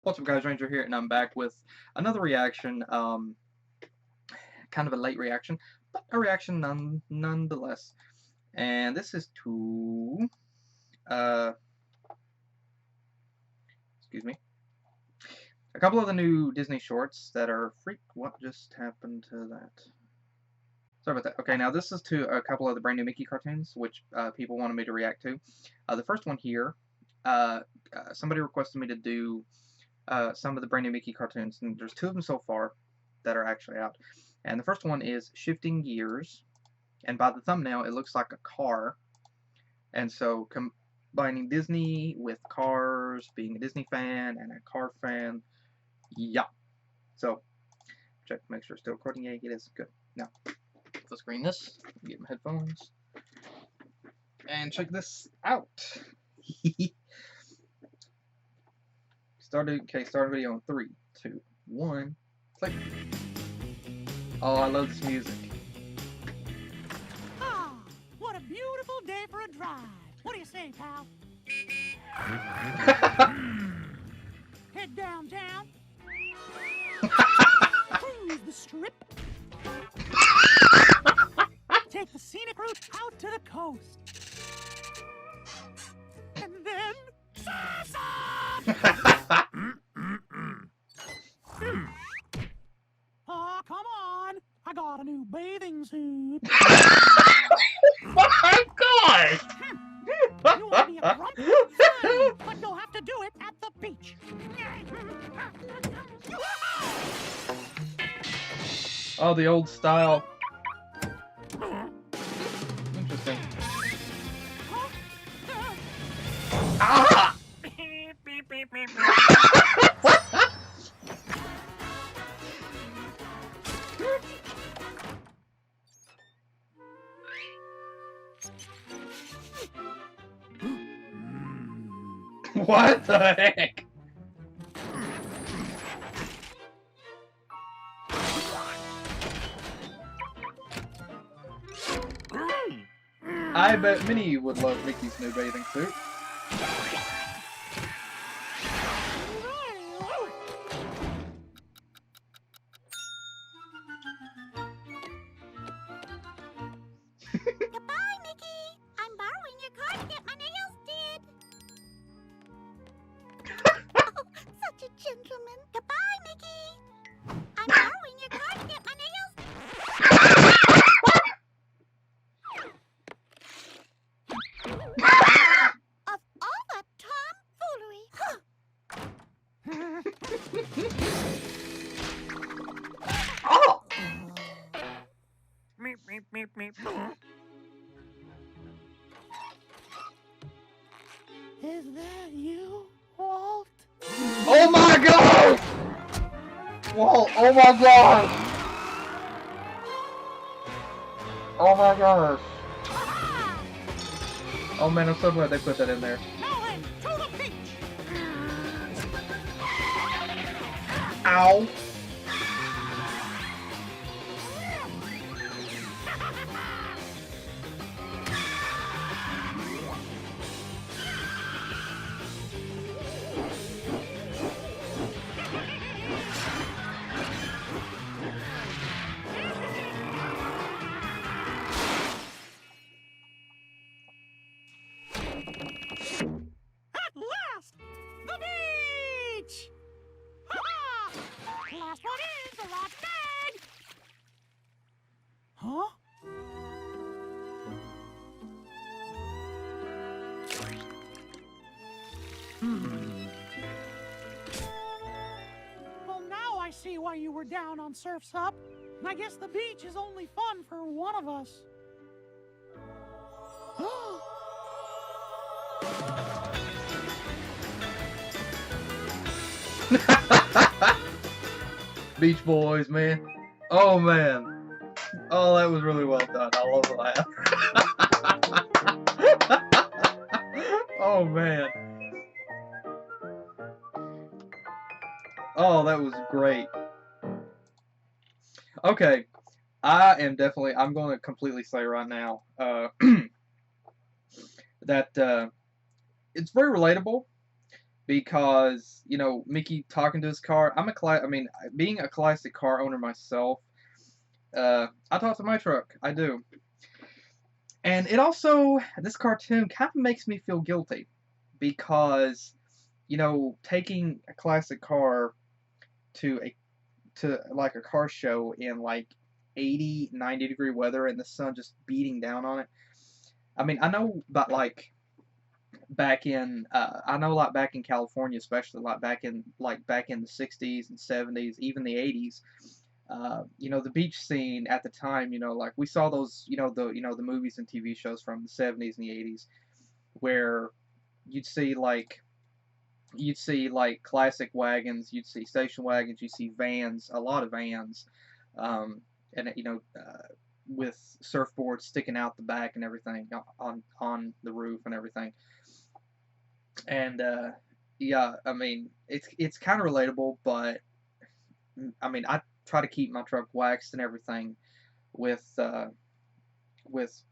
What's up, guys? Ranger here, and I'm back with another reaction. Kind of a late reaction, but a reaction nonetheless. And this is to, uh, excuse me, a couple of the new Disney shorts that are freak. What just happened to that? Sorry about that. Okay, now this is to a couple of the brand new Mickey cartoons, which people wanted me to react to. The first one here, somebody requested me to do some of the brand new Mickey cartoons, and there's two of them so far that are actually out. And the first one is Shifting Gears, and by the thumbnail, it looks like a car. And so combining Disney with cars, being a Disney fan and a car fan, yeah. So check, make sure it's still recording. Yeah, it is good. Now let's screen this. Get my headphones and check this out. Start video in 3, 2, 1. Click. Oh, I love this music. Ah, what a beautiful day for a drive. What do you say, pal? Head downtown. Cruise the strip. Take the scenic route out to the coast. And then... Oh, come on. I got a new bathing suit. My God! You want to be a grump? Fine, but you'll have to do it at the beach. Oh, the old style. Interesting. Ah! What the heck? I bet Minnie would love Mickey's new bathing suit. Goodbye, Mickey. I'm borrowing your car to get my nails did. Oh, such a gentleman. Goodbye, Mickey. I'm borrowing your car to get my nails. Of all that tomfoolery. Oh! Meep, meep, meep, meep. Is that you, Walt? Oh my God! Whoa! Oh my gosh! Oh my gosh! Oh man, I'm so glad they put that in there. Now then, to the beach. Ow! At last, the beach. Ha-ha! Last one is the last bag. Huh? Well, now I see why you were down on Surf's Up. I guess the beach is only fun for one of us. Beach Boys, man. Oh man. Oh, that was really well done. I love the laugh. Oh man. Oh, that was great. Okay, I'm going to completely say right now that it's very relatable because you know Mickey talking to his car. I mean, being a classic car owner myself, I talk to my truck. I do, and it also this cartoon kind of makes me feel guilty because you know taking a classic car to a to like a car show in like 80, 90-degree weather and the sun just beating down on it. I mean, I know about like back in I know like back in California, especially like back in the 60s and 70s, even the 80s. You know, the beach scene at the time, you know, like we saw those, you know the movies and TV shows from the 70s and the 80s where you'd see like you'd see like classic wagons, you'd see station wagons, you'd see vans, a lot of vans, and you know, with surfboards sticking out the back and everything on the roof and everything. And yeah, I mean it's kind of relatable, but I mean I try to keep my truck waxed and everything with with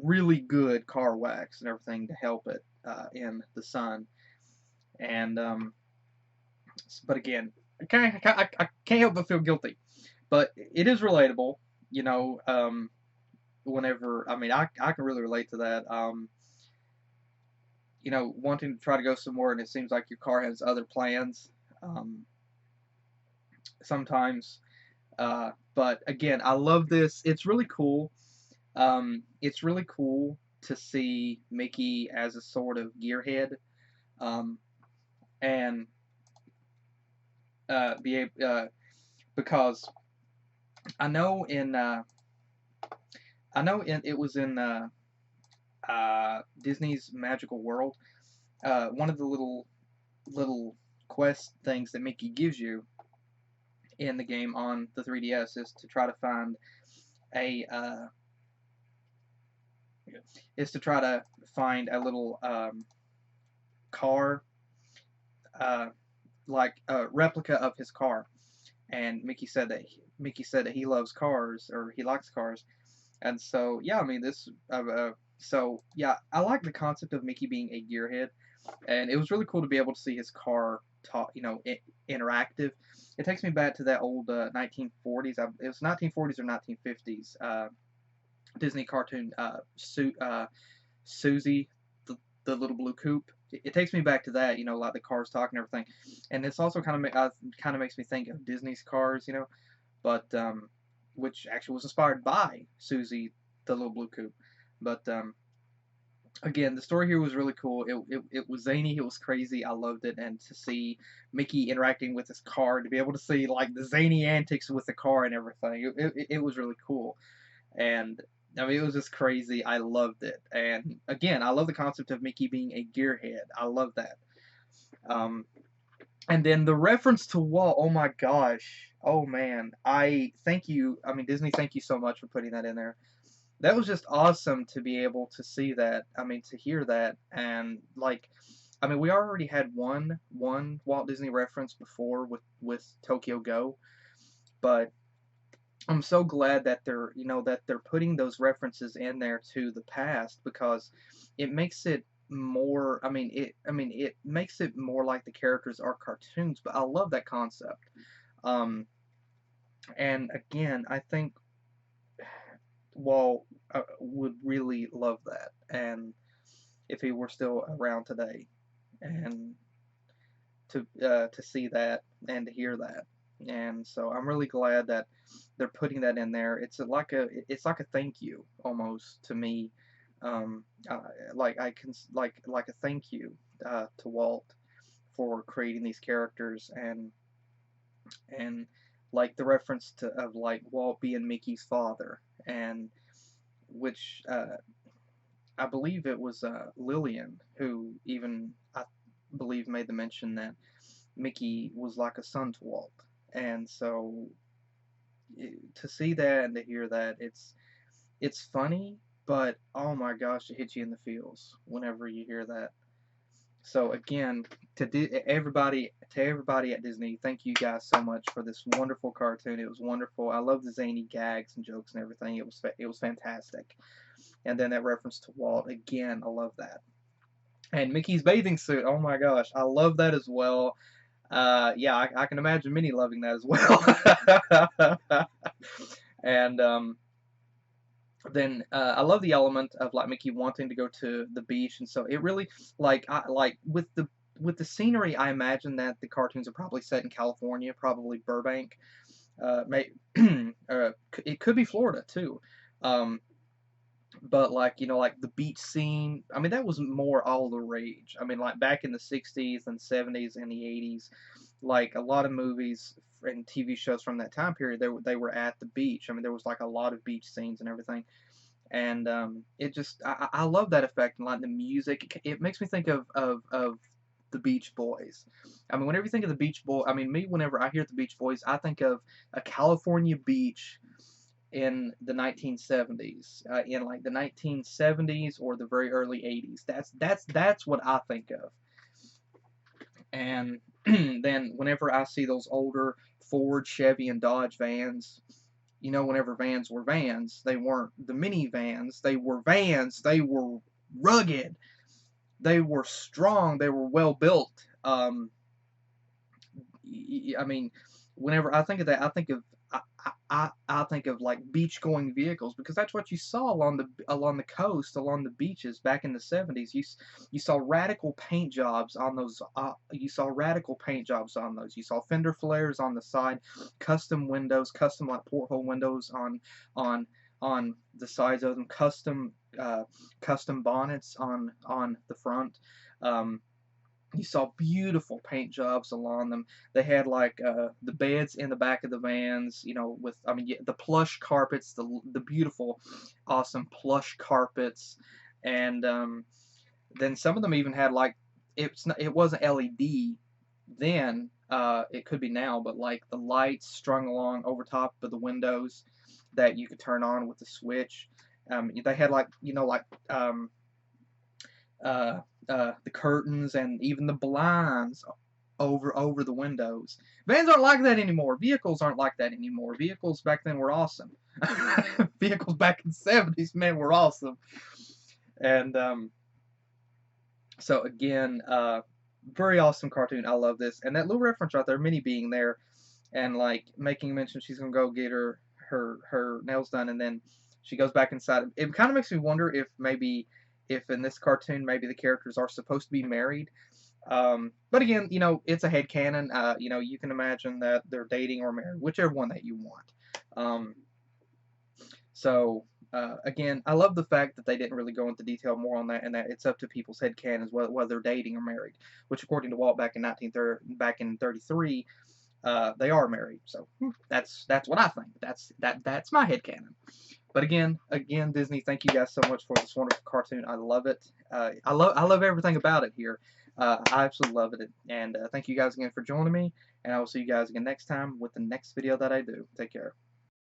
really good car wax and everything to help it in the sun. And but again, I can't help but feel guilty. But it is relatable, you know. Whenever I mean, I can really relate to that. You know, wanting to try to go somewhere and it seems like your car has other plans. Sometimes, but again, I love this. It's really cool. It's really cool to see Mickey as a sort of gearhead, um, and be able because I know in it was in Disney's Magical World. One of the little quest things that Mickey gives you in the game on the 3DS is to try to find a little car, like a replica of his car. And Mickey said that he loves cars or he likes cars, and so yeah, I mean this. So yeah, I like the concept of Mickey being a gearhead, and it was really cool to be able to see his car talk, you know, interactive. It takes me back to that old 1940s. It was 1940s or 1950s Disney cartoon Susie, the little blue coupe. It takes me back to that, you know, like the cars talking and everything, and it's also kind of makes me think of Disney's cars, you know, but which actually was inspired by Susie, the little blue coupe. But again, the story here was really cool. It was zany, it was crazy. I loved it, and to see Mickey interacting with his car, to be able to see like the zany antics with the car and everything, it was really cool. And I mean, it was just crazy. I loved it. And again, I love the concept of Mickey being a gearhead. I love that. Um, and then the reference to Walt. Oh my gosh. Oh man. I thank you. I mean, Disney, thank you so much for putting that in there. That was just awesome to be able to see that. I mean, to hear that, and like, I mean, we already had one Walt Disney reference before with Tokyo Go, but I'm so glad that they're putting those references in there to the past because it makes it more. I mean it makes it more like the characters are cartoons. But I love that concept. Um, and again, I think Walt would really love that, and if he were still around today, and to see that and to hear that. And so I'm really glad that they're putting that in there. It's like a thank you almost to me. Um, like I can like a thank you to Walt for creating these characters, and like the reference to of like Walt being Mickey's father, and which I believe it was Lillian who even I believe made the mention that Mickey was like a son to Walt. And so to see that and to hear that, it's funny, but oh my gosh, it hits you in the feels whenever you hear that. So again, everybody at Disney, thank you guys so much for this wonderful cartoon. It was wonderful. I love the zany gags and jokes and everything. It was fantastic. And then that reference to Walt again, I love that. And Mickey's bathing suit, oh my gosh, I love that as well. Yeah, I can imagine Minnie loving that as well. And then I love the element of like Mickey wanting to go to the beach, and so it really like I like with the scenery. I imagine that the cartoons are probably set in California, probably Burbank. May it could be Florida too. Um, but like like the beach scene, I mean that was more all the rage. I mean like back in the 60s and 70s and the 80s, like a lot of movies and TV shows from that time period, they were at the beach. I mean there was like a lot of beach scenes and everything, and it just I love that effect, and like the music, it makes me think of the Beach Boys. I mean whenever you think of the Beach Boy, I mean me whenever I hear the Beach Boys, I think of a California beach in the 1970s, in like the 1970s or the very early 80s. That's what I think of. And then whenever I see those older Ford, Chevy, and Dodge vans, whenever vans were vans, they weren't the minivans. They were vans. They were rugged. They were strong. They were well built. I mean, whenever I think of that, I think of like beach going vehicles, because that's what you saw along the coast, along the beaches back in the 70s. You saw radical paint jobs on those. You saw radical paint jobs on those. You saw fender flares on the side, custom windows, custom like porthole windows on on the sides of them, custom bonnets on the front. Um, you saw beautiful paint jobs along them. They had like the beds in the back of the vans, with I mean the plush carpets, the beautiful, awesome plush carpets, and then some of them even had like it wasn't LED then. It could be now, but like the lights strung along over top of the windows that you could turn on with the switch. They had like the curtains and even the blinds over the windows. Vans aren't like that anymore. Vehicles aren't like that anymore. Vehicles back then were awesome. Vehicles back in the 70s, man, were awesome. And so again, very awesome cartoon. I love this. And that little reference right there, Minnie being there and like making mention she's gonna go get her nails done, and then she goes back inside. It kind of makes me wonder if in this cartoon maybe the characters are supposed to be married. But again, it's a headcanon. You can imagine that they're dating or married, whichever one that you want. So again, I love the fact that they didn't really go into detail more on that, and that it's up to people's headcanons whether they're dating or married. Which, according to Walt back in 1933, they are married. So that's what I think. That's my headcanon. But again, Disney, thank you guys so much for this wonderful cartoon. I love it. I love everything about it here. I absolutely love it. And thank you guys again for joining me. And I will see you guys again next time with the next video that I do. Take care.